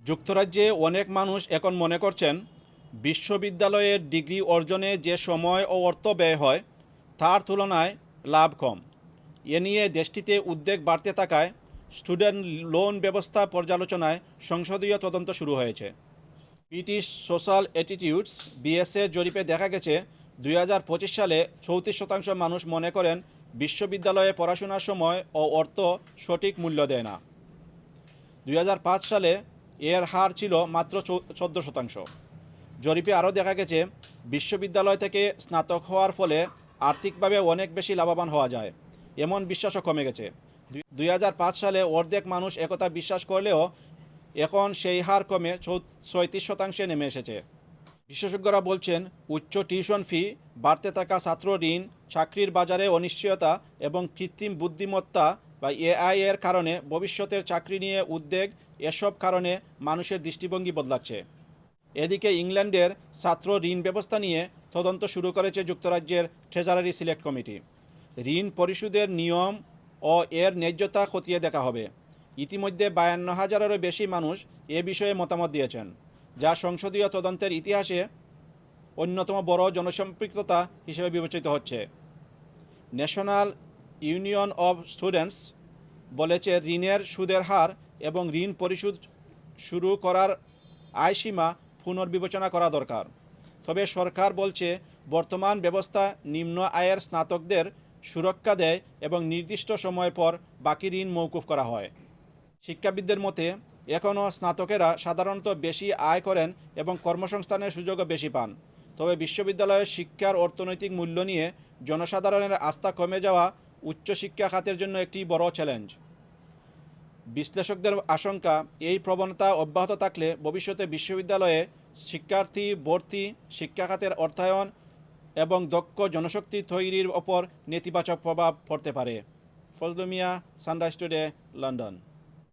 যুক্তরাজ্যে অনেক মানুষ এখন মনে করছেন বিশ্ববিদ্যালয়ের ডিগ্রি অর্জনে যে সময় ও অর্থ ব্যয় হয় তার তুলনায় লাভ কম। এ নিয়ে দেশটিতে উদ্বেগ বাড়তে থাকায় স্টুডেন্ট লোন ব্যবস্থা পর্যালোচনায় সংসদীয় তদন্ত শুরু হয়েছে। ব্রিটিশ সোশ্যাল অ্যাটিটিউডস বিএসএ জরিপে দেখা গেছে 2025 সালে 34% মানুষ মনে করেন বিশ্ববিদ্যালয়ে পড়াশোনার সময় ও অর্থ সঠিক মূল্য দেয় না। 2005 সালে এর হার ছিল মাত্র 14%। জরিপে আরও দেখা গেছে বিশ্ববিদ্যালয় থেকে স্নাতক হওয়ার ফলে আর্থিকভাবে অনেক বেশি লাভবান হওয়া যায়, এমন বিশ্বাসও কমে গেছে। 2005 সালে অর্ধেক মানুষ একথা বিশ্বাস করলেও এখন সেই হার কমে 36% নেমে এসেছে। বিশেষজ্ঞরা বলছেন উচ্চ টিউশন ফি, বাড়তে থাকা ছাত্র ঋণ, চাকরির বাজারে অনিশ্চয়তা এবং কৃত্রিম বুদ্ধিমত্তা বা এআই এর কারণে ভবিষ্যতের চাকরি নিয়ে উদ্বেগ, এসব কারণে মানুষের দৃষ্টিভঙ্গি বদলাচ্ছে। এদিকে ইংল্যান্ডের ছাত্র ঋণ ব্যবস্থা নিয়ে তদন্ত শুরু করেছে যুক্তরাজ্যের ট্রেজারারি সিলেক্ট কমিটি। ঋণ পরিশোধের নিয়ম ও এর ন্যায্যতা খতিয়ে দেখা হবে। ইতিমধ্যে 52,000-এরও বেশি মানুষ এ বিষয়ে মতামত দিয়েছেন, যা সংসদীয় তদন্তের ইতিহাসে অন্যতম বড় জনসম্পৃক্ততা হিসেবে বিবেচিত হচ্ছে। ন্যাশনাল ইউনিয়ন অব স্টুডেন্টস বলেছে ঋণের সুদের হার এবং ঋণ পরিশোধ শুরু করার আয়সীমা পুনর্বিবেচনা করা দরকার। তবে সরকার বলছে বর্তমান ব্যবস্থা নিম্ন আয়ের স্নাতকদের সুরক্ষা দেয় এবং নির্দিষ্ট সময় পর বাকি ঋণ মওকুফ করা হয়। শিক্ষাবিদদের মতে এখনও স্নাতকেরা সাধারণত বেশি আয় করেন এবং কর্মসংস্থানের সুযোগও বেশি পান। তবে বিশ্ববিদ্যালয়ের শিক্ষার অর্থনৈতিক মূল্য নিয়ে জনসাধারণের আস্থা কমে যাওয়া উচ্চশিক্ষা খাতের জন্য একটি বড় চ্যালেঞ্জ। বিশ্লেষকদের আশঙ্কা, এই প্রবণতা অব্যাহত থাকলে ভবিষ্যতে বিশ্ববিদ্যালয়ে শিক্ষার্থী ভর্তি, শিক্ষা খাতের অর্থায়ন এবং দক্ষ জনশক্তি তৈরির ওপর নেতিবাচক প্রভাব পড়তে পারে। ফজলু মিয়া, সানরাইজ টুডে, লন্ডন।